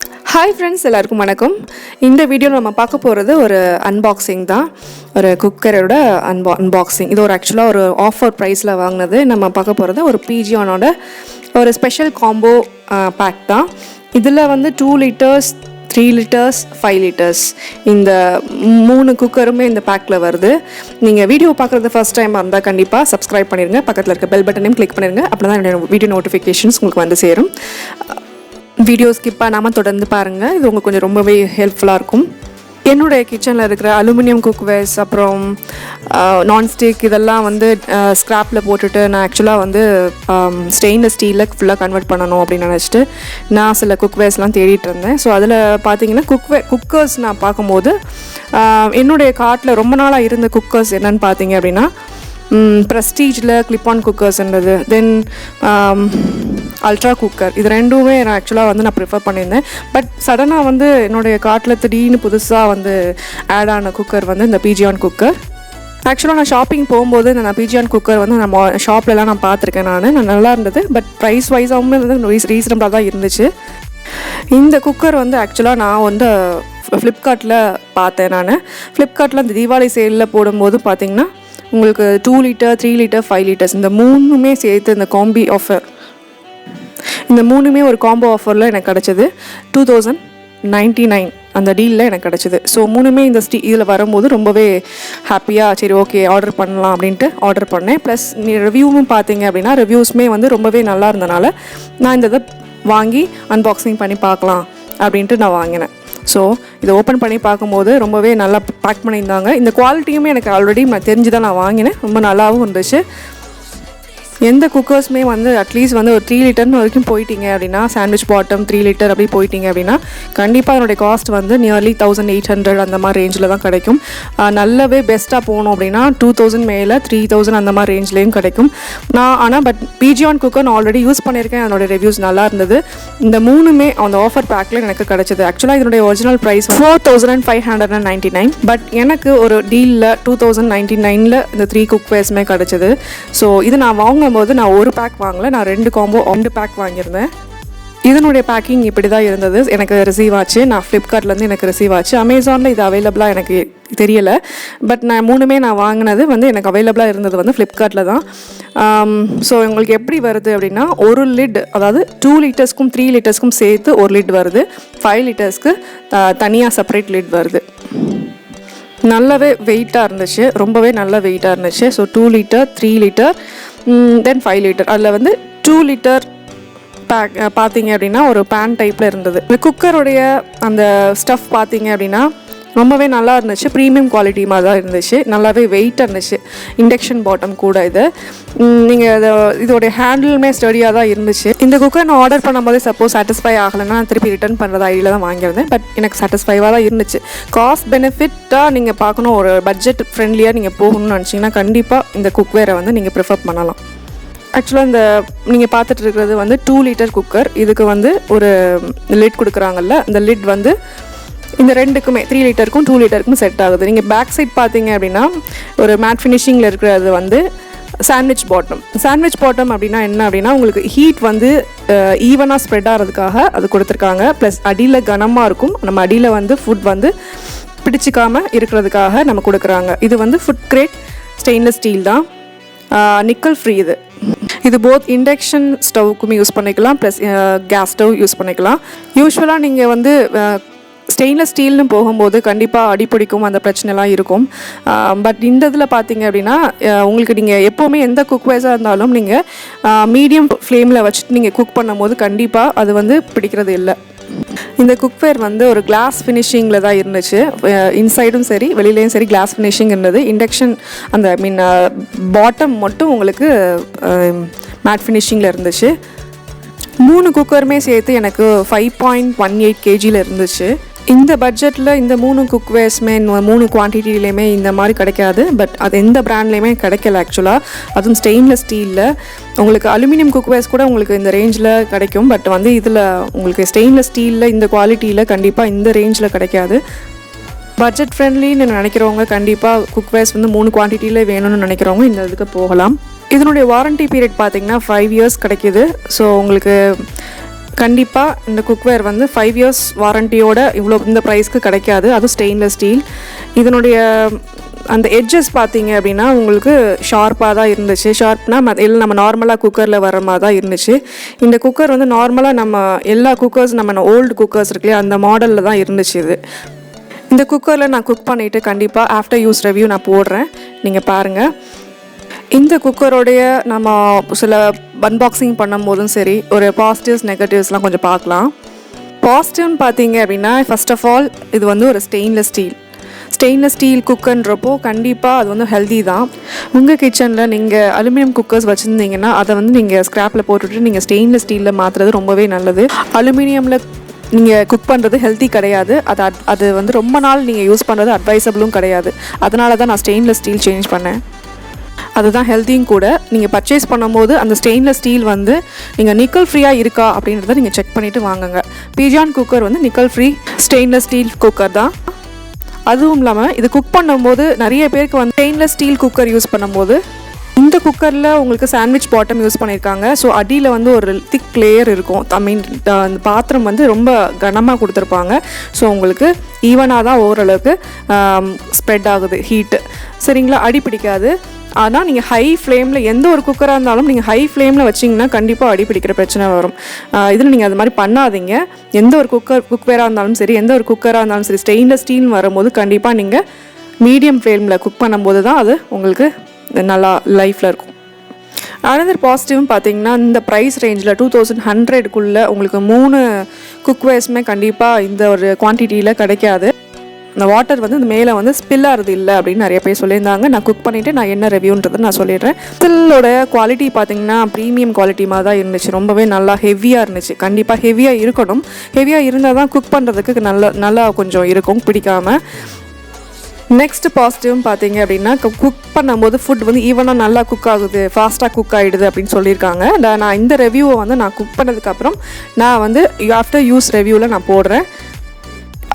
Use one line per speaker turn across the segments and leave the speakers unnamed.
Hi friends, எல்லாருக்கும் வணக்கம். இந்த வீடியோ நம்ம பார்க்க போகிறது ஒரு அன்பாக்சிங் தான். ஒரு குக்கரோட அன்பாக்சிங். இது ஒரு ஆக்சுவலாக ஒரு ஆஃபர் ப்ரைஸில் வாங்கினது. நம்ம பார்க்க போகிறது ஒரு பிஜியானோட ஒரு ஸ்பெஷல் காம்போ பேக் தான். இதில் வந்து 2 லிட்டர்ஸ், 3 லிட்டர்ஸ், 5 லிட்டர்ஸ் இந்த 3 குக்கருமே இந்த பேக்கில் வருது. நீங்கள் வீடியோ பார்க்குறது ஃபர்ஸ்ட் டைம் இருந்தால் கண்டிப்பாக சப்ஸ்கிரைப் பண்ணிடுங்க. பக்கத்தில் இருக்க பெல் பட்டனையும் கிளிக் பண்ணிடுங்க. அப்படி தான் என்னோடய வீடியோ நோட்டிஃபிகேஷன்ஸ் உங்களுக்கு வந்து சேரும். வீடியோ ஸ்கிப் பண்ணாமல் தொடர்ந்து பாருங்கள். இது உங்களுக்கு கொஞ்சம் ரொம்பவே ஹெல்ப்ஃபுல்லாக இருக்கும். என்னுடைய கிச்சனில் இருக்கிற அலுமினியம் குக்வேர்ஸ், அப்புறம் நான்ஸ்டிக் இதெல்லாம் வந்து ஸ்க்ராப்பில் போட்டுட்டு நான் ஆக்சுவலாக வந்து ஸ்டெயின்லெஸ் ஸ்டீலில் ஃபுல்லாக கன்வெர்ட் பண்ணணும் அப்படின்னு நினச்சிட்டு நான் சில குக்வேர்ஸ்லாம் தேடிட்டு இருந்தேன். ஸோ அதில் பார்த்தீங்கன்னா குக்கர்ஸ் நான் பார்க்கும்போது என்னுடைய கார்ட்டில் ரொம்ப நாளாக இருந்த குக்கர்ஸ் என்னென்னு பார்த்தீங்க அப்படின்னா ப்ரெஸ்டீஜில் கிளிப்பான் குக்கர்ஸ்ன்றது, தென் அல்ட்ரா குக்கர், இது ரெண்டுமே நான் ஆக்சுவலாக வந்து நான் ப்ரிஃபர் பண்ணியிருந்தேன். பட் சடனாக வந்து என்னுடைய கார்ட்டில் திடீர்னு புதுசாக வந்து ஆட் ஆன குக்கர் வந்து இந்த பிஜியான் குக்கர். ஆக்சுவலாக நான் ஷாப்பிங் போகும்போது இந்த பிஜியான் குக்கர் வந்து நம்ம ஷாப்லலாம் நான் பார்த்துருக்கேன். நான் நல்லா இருந்தது. பட் ப்ரைஸ் வைஸாகவும் வந்து ரீசனபிளாக தான் இருந்துச்சு. இந்த குக்கர் வந்து ஆக்சுவலாக நான் வந்து ஃப்ளிப்கார்ட்டில் பார்த்தேன். ஃப்ளிப்கார்ட்டில் அந்த தீபாவளி சேலில் போடும்போது பார்த்திங்கன்னா உங்களுக்கு 2 லிட்டர், 3 லிட்டர், 5 லிட்டர்ஸ் இந்த 3மே சேர்த்து இந்த காம்பி ஆஃபர், இந்த 3மே ஒரு காம்போ ஆஃபரில் எனக்கு கிடச்சிது. 2099 அந்த டீலில் எனக்கு கிடச்சிது. ஸோ 3மே இந்த இதில் வரும்போது ரொம்பவே ஹாப்பியாக சரி ஓகே ஆர்டர் பண்ணலாம் அப்படின்ட்டு ஆர்டர் பண்ணேன். ப்ளஸ் ரிவ்யூவும் பார்த்தீங்க அப்படின்னா ரிவ்யூஸுமே வந்து ரொம்பவே நல்லா இருந்தனால நான் இந்த இதை வாங்கி அன்பாக்சிங் பண்ணி பார்க்கலாம் அப்படின்ட்டு நான் வாங்கினேன். ஸோ இதை ஓப்பன் பண்ணி பார்க்கும்போது ரொம்பவே நல்லா பேக் பண்ணியிருந்தாங்க. இந்த குவாலிட்டியுமே எனக்கு ஆல்ரெடி தெரிஞ்சு தான் நான் வாங்கினேன். ரொம்ப நல்லாவும் இருந்துச்சு. எந்த குக்கர்ஸுமே வந்து அட்லீஸ்ட் வந்து ஒரு 3 லிட்டர்னு வரைக்கும் போயிட்டீங்க அப்படின்னா, சாண்ட்விச் பாட்டம் 3 லிட்டர் அப்படி போயிட்டீங்க அப்படின்னா கண்டிப்பாக அதனுடைய காஸ்ட் வந்து நியர்லி 1800 அந்த மாதிரி ரேஞ்சில் தான் கிடைக்கும். நல்லாவே பெஸ்ட்டாக போகணும் அப்படின்னா 2000 மேலே 3000 அந்த மாதிரி ரேஞ்ச்லேயும் கிடைக்கும். பட் பிஜியான் குக்கர் நான் ஆல்ரெடி யூஸ் பண்ணியிருக்கேன். அதனுடைய ரிவ்யூஸ் நல்லா இருந்தது. இந்த 3மே அந்த ஆஃபர் பேக்கில் எனக்கு கிடச்சிது. ஆக்சுவலாக இதனுடைய ஒரிஜினல் ப்ரைஸ் 4599. பட் எனக்கு ஒரு டீலில் 2099 இந்த 3 குக்வேர்ஸுமே கிடச்சிது. ஸோ இது நான் வாங்கும்போது நான் ஒரு பேக் வாங்கலை, நான் 2 பேக் வாங்கியிருந்தேன். இதனுடைய பேக்கிங் இப்படி தான் இருந்தது. எனக்கு ரிசீவ் ஆச்சு. நான் ஃப்ளிப்கார்ட்லேருந்து எனக்கு ரிசீவ் ஆச்சு. அமேசானில் இது அவைலபிளாக எனக்கு தெரியலை. பட் நான் 3மே நான் வாங்கினது வந்து எனக்கு அவைலபிளாக இருந்தது வந்து ஃப்ளிப்கார்ட்டில் தான். ஸோ உங்களுக்கு எப்படி வருது அப்படின்னா ஒரு லிட், அதாவது 2 லிட்டர்ஸ்க்கும் 3 லிட்டர்ஸ்க்கும் சேர்த்து ஒரு லிட் வருது. 5 லிட்டர்ஸ்க்கு தனியாக செப்பரேட் லிட் வருது. நல்லாவே வெயிட்டாக இருந்துச்சு, ரொம்பவே நல்ல வெயிட்டாக இருந்துச்சு. ஸோ 2 லிட்டர், 3 லிட்டர், தென் 5 லிட்டர். அதில் வந்து 2 லிட்டர் பேக் பார்த்தீங்க அப்படின்னா ஒரு பேன் டைப்பில் இருந்தது. இந்த குக்கருடைய அந்த ஸ்டஃப் பார்த்தீங்க அப்படின்னா ரொம்பவே நல்லா இருந்துச்சு. ப்ரீமியம் குவாலிட்டி மாதிரி தான் இருந்துச்சு. நல்லாவே வெயிட்டாக இருந்துச்சு. இண்டக்ஷன் பாட்டம் கூட இது. நீங்கள் இதோடைய ஹேண்டிலுமே ஸ்டடியாக தான் இருந்துச்சு. இந்த குக்கர் நான் ஆர்டர் பண்ணும்போது சப்போஸ் சாட்டிஸ்ஃபை ஆகலைன்னா நான் திருப்பி ரிட்டர்ன் பண்ணுறது ஐடியில் தான் வாங்கியிருந்தேன். பட் எனக்கு சாட்டிஸ்ஃபைவாக தான் இருந்துச்சு. காஸ்ட் பெனிஃபிட்டாக நீங்கள் பார்க்கணும், ஒரு பட்ஜெட் ஃப்ரெண்ட்லியாக நீங்கள் போகணும்னு நினச்சிங்கன்னா கண்டிப்பாக இந்த குக்வேரை வந்து நீங்கள் ப்ரிஃபர் பண்ணலாம். ஆக்சுவலாக இந்த நீங்கள் பார்த்துட்டு இருக்கிறது வந்து 2 லிட்டர் குக்கர். இதுக்கு வந்து ஒரு லிட் கொடுக்குறாங்கல்ல, இந்த லிட் வந்து இந்த ரெண்டுக்குமே 3 லிட்டருக்கும் 2 லிட்டருக்கும் செட் ஆகுது. நீங்கள் பேக் சைட் பார்த்தீங்க அப்படின்னா ஒரு மேட் ஃபினிஷிங்கில் இருக்கிறது வந்து சாண்ட்விச் பாட்டம் அப்படின்னா என்ன அப்படின்னா உங்களுக்கு ஹீட் வந்து ஈவனாக ஸ்ப்ரெட் ஆகிறதுக்காக அது கொடுத்துருக்காங்க. ப்ளஸ் அடியில் கனமாக இருக்கும், நம்ம அடியில் வந்து ஃபுட் வந்து பிடிச்சிக்காமல் இருக்கிறதுக்காக நம்ம கொடுக்குறாங்க. இது வந்து ஃபுட் கிரேட் ஸ்டெயின்லெஸ் ஸ்டீல் தான், நிக்கல் ஃப்ரீ. இது போத் இண்டக்ஷன் ஸ்டவ்வுக்குமே யூஸ் பண்ணிக்கலாம், ப்ளஸ் கேஸ் ஸ்டவ் யூஸ் பண்ணிக்கலாம். யூஸ்வலாக நீங்கள் வந்து ஸ்டெயின்லெஸ் ஸ்டீல்னு போகும்போது கண்டிப்பாக அடிப்பிடிக்கும், அந்த பிரச்சனைலாம் இருக்கும். பட் இந்த இதில் பார்த்தீங்க அப்படின்னா உங்களுக்கு நீங்கள் எப்போவுமே எந்த குக்வேர்ஸாக இருந்தாலும் நீங்கள் மீடியம் ஃப்ளேமில் வச்சுட்டு நீங்கள் குக் பண்ணும்போது கண்டிப்பாக அது வந்து பிடிக்கிறது இல்லை. இந்த குக்வேர் வந்து ஒரு கிளாஸ் ஃபினிஷிங்கில் தான் இருந்துச்சு. இன்சைடும் சரி வெளியிலையும் சரி கிளாஸ் ஃபினிஷிங் இருந்தது. இண்டக்ஷன் அந்த பாட்டம் மட்டும் உங்களுக்கு மேட் ஃபினிஷிங்கில் இருந்துச்சு. 3 குக்கருமே சேர்த்து எனக்கு 5.18 kgயில் இருந்துச்சு. இந்த பட்ஜெட்டில் இந்த 3 குக்வேர்ஸுமே 3 குவான்டிட்டிலையுமே இந்த மாதிரி கிடைக்காது. பட் அது எந்த பிராண்ட்லேயுமே கிடைக்கல ஆக்சுவலாக. அதுவும் ஸ்டெயின்லெஸ் ஸ்டீலில். உங்களுக்கு அலுமினியம் குக்வேர்ஸ் கூட உங்களுக்கு இந்த ரேஞ்சில் கிடைக்கும். பட் வந்து இதில் உங்களுக்கு ஸ்டெயின்லெஸ் ஸ்டீலில் இந்த குவாலிட்டியில் கண்டிப்பாக இந்த ரேஞ்சில் கிடைக்காது. பட்ஜெட் ஃப்ரெண்ட்லின்னு நினைக்கிறவங்க கண்டிப்பாக குக்வேர்ஸ் வந்து 3 குவான்டிட்டியில் வேணும்னு நினைக்கிறவங்க இந்த இதுக்கு போகலாம். இதனுடைய வாரண்ட்டி பீரியட் பார்த்திங்கன்னா 5 இயர்ஸ் கிடைக்கிது. ஸோ உங்களுக்கு கண்டிப்பாக இந்த குக்வேர் வந்து 5 இயர்ஸ் வாரண்டியோட இவ்வளோ இந்த ப்ரைஸ்க்கு கிடைக்காது. அதுவும் ஸ்டெயின்லெஸ் ஸ்டீல். இதனுடைய அந்த எட்ஜஸ் பார்த்தீங்க அப்படின்னா உங்களுக்கு ஷார்ப்பாக தான் இருந்துச்சு. ஷார்ப்னா இல்லை நம்ம நார்மலாக குக்கரில் வர மாதிரி தான் இருந்துச்சு. இந்த குக்கர் வந்து நார்மலாக நம்ம எல்லா குக்கர்ஸ் நம்ம ஓல்டு குக்கர்ஸ் இருக்குல்லையா அந்த மாடலில் தான் இருந்துச்சு இது. இந்த குக்கரில் நான் குக் பண்ணிவிட்டு கண்டிப்பாக ஆஃப்டர் யூஸ் ரிவ்யூ நான் போடுறேன், நீங்கள் பாருங்கள். இந்த குக்கரோடைய நம்ம சில அன்பாக்சிங் பண்ணும் போதும் சரி ஒரு பாசிட்டிவ்ஸ் நெகட்டிவ்ஸ்லாம் கொஞ்சம் பார்க்கலாம். பாசிட்டிவ்னு பார்த்தீங்க அப்படின்னா ஃபர்ஸ்ட் ஆஃப் ஆல் இது வந்து ஒரு ஸ்டெயின்லெஸ் ஸ்டீல் குக்கர்ன்றப்போ கண்டிப்பாக அது வந்து ஹெல்தி தான். உங்கள் கிச்சனில் நீங்கள் அலுமினியம் குக்கர்ஸ் வச்சுருந்தீங்கன்னா அதை வந்து நீங்கள் ஸ்க்ராப்பில் போட்டுவிட்டு நீங்கள் ஸ்டெயின்லெஸ் ஸ்டீலில் மாற்றுறது ரொம்பவே நல்லது. அலுமினியமில் நீங்கள் குக் பண்ணுறது ஹெல்த்தி கிடையாது. அது வந்து ரொம்ப நாள் நீங்கள் யூஸ் பண்ணுறது அட்வைசபிளும் கிடையாது. அதனால தான் நான் ஸ்டெயின்லெஸ் ஸ்டீல் சேஞ்ச் பண்ணேன். அதுதான் ஹெல்த்தியும் கூட. நீங்கள் பர்ச்சேஸ் பண்ணும்போது அந்த ஸ்டெயின்லெஸ் ஸ்டீல் வந்து நீங்கள் நிக்கல் ஃப்ரீயாக இருக்கா அப்படின்றத நீங்கள் செக் பண்ணிவிட்டு வாங்குங்க. பீஜான் குக்கர் வந்து nickel free stainless steel cooker தான். அதுவும் இல்லாமல் இது குக் பண்ணும்போது நிறைய பேருக்கு வந்து ஸ்டெயின்லெஸ் ஸ்டீல் குக்கர் யூஸ் பண்ணும்போது இந்த குக்கரில் உங்களுக்கு சாண்ட்விச் பாட்டம் யூஸ் பண்ணியிருக்காங்க. ஸோ அடியில் வந்து ஒரு திக் லேயர் இருக்கும். அந்த பாத்திரம் வந்து ரொம்ப கனமாக கொடுத்துருப்பாங்க. ஸோ உங்களுக்கு ஈவனாக தான் ஓரளவுக்கு ஸ்ப்ரெட் ஆகுது ஹீட்டு, சரிங்களா, அடி பிடிக்காது. ஆனால் நீங்கள் ஹை ஃப்ளேமில் எந்த ஒரு குக்கராக இருந்தாலும் நீங்கள் ஹை ஃப்ளேமில் வச்சிங்கன்னா கண்டிப்பாக அடி பிடிக்கிற பிரச்சனை வரும். இதில் நீங்கள் அது மாதிரி பண்ணாதீங்க. எந்த ஒரு குக்வேராக இருந்தாலும் சரி, எந்த ஒரு குக்கராக இருந்தாலும் சரி, ஸ்டெயின்லெஸ் ஸ்டீல்னு வரும்போது கண்டிப்பாக நீங்கள் மீடியம் ஃப்ளேமில் குக் பண்ணும்போது தான் அது உங்களுக்கு நல்லா லைஃப்பில் இருக்கும். அனதர் பாசிட்டிவ்னு பார்த்தீங்கன்னா இந்த ப்ரைஸ் ரேஞ்சில் 2100க்குள்ளே உங்களுக்கு 3 குக்வேர்ஸுமே கண்டிப்பாக இந்த ஒரு குவான்டிட்டியில் கிடைக்காது. இந்த வாட்டர் வந்து இந்த மேலே வந்து ஸ்பில் ஆகிறது இல்லை அப்படின்னு நிறைய பேர் சொல்லியிருந்தாங்க. நான் குக் பண்ணிவிட்டு நான் என்ன ரிவ்யூன்றதை நான் சொல்லிடுறேன். ஸ்டில்லோட குவாலிட்டி பார்த்தீங்கன்னா ப்ரீமியம் குவாலிட்டி மாதிரி தான் இருந்துச்சு. ரொம்பவே நல்லா ஹெவியாக இருந்துச்சு. கண்டிப்பாக ஹெவியாக இருக்கணும். ஹெவியாக இருந்தால் தான் குக் பண்ணுறதுக்கு நல்லா கொஞ்சம் இருக்கும், பிடிக்காமல். நெக்ஸ்ட் பாசிட்டிவ்னு பார்த்தீங்க அப்படின்னா குக் பண்ணும்போது ஃபுட் வந்து ஈவனாக நல்லா குக் ஆகுது, ஃபாஸ்ட்டாக குக் ஆகிடுது அப்படின்னு சொல்லியிருக்காங்க. நான் இந்த ரிவ்யூவை வந்து நான் குக் பண்ணதுக்கப்புறம் நான் வந்து ஆஃப்டர் யூஸ் ரிவ்யூவில் நான் போடுறேன்.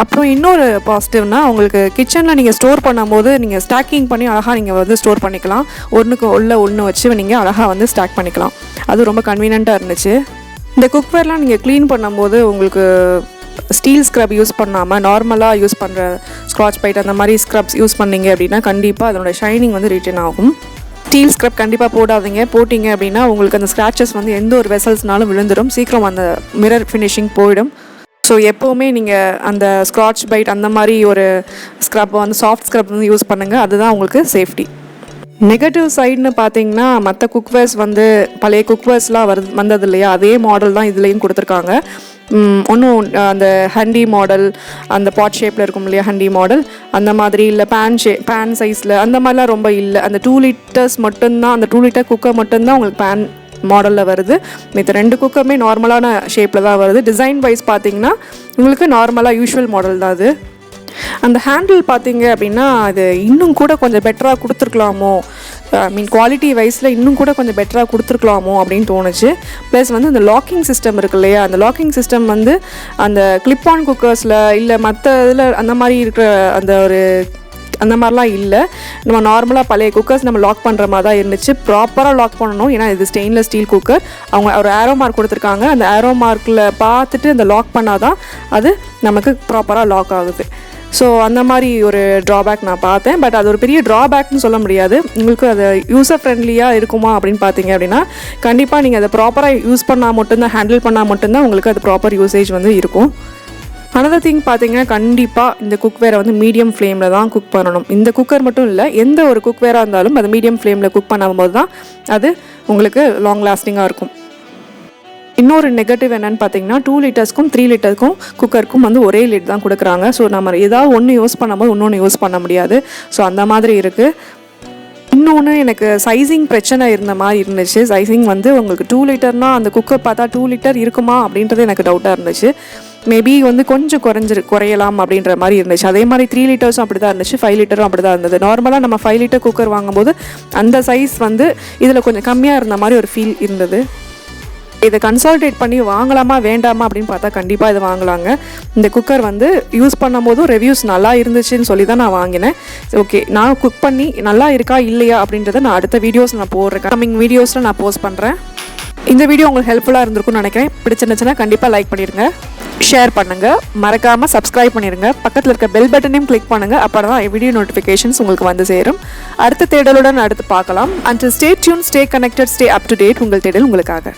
அப்புறம் இன்னொரு பாசிட்டிவ்னா உங்களுக்கு கிச்சனில் நீங்கள் ஸ்டோர் பண்ணும்போது நீங்கள் ஸ்டாக்கிங் பண்ணி அழகாக நீங்கள் வந்து ஸ்டோர் பண்ணிக்கலாம். ஒன்றுக்கு ஒன்று வச்சு நீங்கள் அழகாக வந்து ஸ்டாக் பண்ணிக்கலாம். அது ரொம்ப கன்வீனியண்ட்டாக இருந்துச்சு. இந்த குக்வேர்லாம் நீங்கள் க்ளீன் பண்ணும்போது உங்களுக்கு ஸ்டீல் ஸ்க்ரப் யூஸ் பண்ணாமல் நார்மலாக யூஸ் பண்ணுற ஸ்க்ராட்ச் பைட் அந்த மாதிரி ஸ்க்ரப்ஸ் யூஸ் பண்ணிங்க அப்படின்னா கண்டிப்பாக அதனோட ஷைனிங் வந்து ரிட்டர்ன் ஆகும். ஸ்டீல் ஸ்க்ரப் கண்டிப்பாக போட்டிங்க அப்படின்னா உங்களுக்கு அந்த ஸ்க்ராச்சஸ் வந்து எந்த ஒரு வெசல்ஸ்னாலும் விழுந்துடும். சீக்கிரம் அந்த மிரர் ஃபினிஷிங் போயிடும். ஸோ எப்போவுமே நீங்கள் அந்த ஸ்க்ராட்ச் பைட் அந்த மாதிரி ஒரு ஸ்க்ரப் வந்து சாஃப்ட் ஸ்க்ரப் வந்து யூஸ் பண்ணுங்கள். அதுதான் உங்களுக்கு சேஃப்டி. நெகட்டிவ் சைடுன்னு பார்த்தீங்கன்னா மற்ற குக்வேர்ஸ் வந்து பழைய குக்வேர்ஸ்லாம் வந்தது இல்லையா, அதே மாடல் தான் இதுலேயும் கொடுத்துருக்காங்க. ஒன்றும் அந்த ஹண்டி மாடல், அந்த பாட் ஷேப்பில் இருக்கும் இல்லையா ஹண்டி மாடல், அந்த மாதிரி இல்லை பேன் சைஸில் அந்த மாதிரிலாம் ரொம்ப இல்லை. அந்த 2 லிட்டர்ஸ் மட்டும்தான், அந்த 2 லிட்டர் குக்கர் மட்டும்தான் உங்களுக்கு பேன் மாடலில் வருது. மித்த 2 குக்கருமே நார்மலான ஷேப்பில் தான் வருது. டிசைன் வைஸ் பார்த்தீங்கன்னா உங்களுக்கு நார்மலாக யூஷுவல் மாடல் தான் அது. அந்த ஹேண்டில் பார்த்தீங்க அப்படின்னா அது இன்னும் கூட கொஞ்சம் பெட்டராக கொடுத்துருக்கலாமோ, குவாலிட்டி வைஸில் இன்னும் கூட கொஞ்சம் பெட்டராக கொடுத்துருக்கலாமோ அப்படின்னு தோணுச்சு. ப்ளஸ் வந்து அந்த லாக்கிங் சிஸ்டம் இருக்கு இல்லையா, அந்த லாக்கிங் சிஸ்டம் வந்து அந்த கிளிப் ஆன் குக்கர்ஸில் இல்லை மற்ற இதில் அந்த மாதிரி இருக்கிற அந்த மாதிரிலாம் இல்லை. நம்ம நார்மலாக பழைய குக்கர்ஸ் நம்ம லாக் பண்ணுற மாதிரி தான் இருந்துச்சு. ப்ராப்பராக லாக் பண்ணணும். ஏன்னா இது ஸ்டெயின்லெஸ் ஸ்டீல் குக்கர். அவங்க ஒரு ஏரோ மார்க் கொடுத்துருக்காங்க. அந்த ஏரோ மார்க்கில் பார்த்துட்டு அந்த லாக் பண்ணால் தான் அது நமக்கு ப்ராப்பராக லாக் ஆகுது. ஸோ அந்த மாதிரி ஒரு ட்ராபேக் நான் பார்த்தேன். பட் அது ஒரு பெரிய ட்ராபேக்னு சொல்ல முடியாது. உங்களுக்கு அது யூஸர் ஃப்ரெண்ட்லியாக இருக்குமா அப்படின்னு பார்த்தீங்க அப்படின்னா கண்டிப்பாக நீங்கள் அதை ப்ராப்பராக யூஸ் பண்ணால் மட்டும்தான், ஹேண்டில் பண்ணால் மட்டும்தான் உங்களுக்கு அது ப்ராப்பர் யூசேஜ் வந்து இருக்கும். அனதர் திங் பார்த்தீங்கன்னா கண்டிப்பாக இந்த குக்வேரை வந்து மீடியம் ஃப்ளேமில் தான் குக் பண்ணணும். இந்த குக்கர் மட்டும் இல்லை, எந்த ஒரு குக்வேராக இருந்தாலும் அது மீடியம் ஃப்ளேமில் குக் பண்ணும்போது தான் அது உங்களுக்கு லாங் லாஸ்டிங்காக இருக்கும். இன்னொரு நெகட்டிவ் என்னென்னு பார்த்தீங்கன்னா 2 லிட்டர்ஸ்க்கும் 3 லிட்டருக்கும் குக்கருக்கும் வந்து ஒரே லிட் தான் கொடுக்குறாங்க. ஸோ நம்ம ஏதாவது ஒன்று யூஸ் பண்ணும்போது இன்னொன்று யூஸ் பண்ண முடியாது. ஸோ அந்த மாதிரி இருக்குது. இன்னொன்று எனக்கு சைஸிங் பிரச்சனை இருந்த மாதிரி இருந்துச்சு. சைஸிங் வந்து உங்களுக்கு 2 லிட்டர்னால் அந்த குக்கர் பார்த்தா 2 லிட்டர் இருக்குமா அப்படின்றது எனக்கு டவுட்டாக இருந்துச்சு. மேபி வந்து கொஞ்சம் குறையலாம் அப்படின்ற மாதிரி இருந்துச்சு. அதே மாதிரி 3 லிட்டர்ஸும் அப்படி தான் இருந்துச்சு, 5 லிட்டரும் அப்படி தான் இருந்தது. நார்மலாக நம்ம 5 லிட்டர் குக்கர் வாங்கும்போது அந்த சைஸ் வந்து இதில் கொஞ்சம் கம்மியாக இருந்த மாதிரி ஒரு ஃபீல் இருந்தது. இதை கன்சால்டேட் பண்ணி வாங்கலாமா வேண்டாமா அப்படின்னு பார்த்தா கண்டிப்பாக இதை வாங்கலாங்க. இந்த குக்கர் வந்து யூஸ் பண்ணும்போதும் ரிவ்யூஸ் நல்லா இருந்துச்சுன்னு சொல்லி தான் நான் வாங்கினேன். ஓகே, நான் குக் பண்ணி நல்லா இருக்கா இல்லையா அப்படின்றத நான் அடுத்த வீடியோஸ் நான் போடுறேன். கம்மிங் வீடியோஸில் நான் போஸ்ட் பண்ணுறேன். இந்த வீடியோ உங்களுக்கு ஹெல்ப்ஃபுல்லாக இருந்திருக்கும்னு நினைக்கிறேன். பிடிச்சிருந்துச்சுன்னா கண்டிப்பாக லைக் பண்ணிடுங்க, ஷேர் பண்ணுங்கள், மறக்காமல் சப்ஸ்கிரைப் பண்ணிடுங்க, பக்கத்தில் இருக்க பெல் பட்டனையும் கிளிக் பண்ணுங்கள். அப்போ தான் வீடியோ நோட்டிஃபிகேஷன்ஸ் உங்களுக்கு வந்து சேரும். அடுத்த தேடலுடன் அடுத்து பார்க்கலாம். Until stay tuned, stay connected, stay up to date. உங்கள் தேடல் உங்களுக்காக.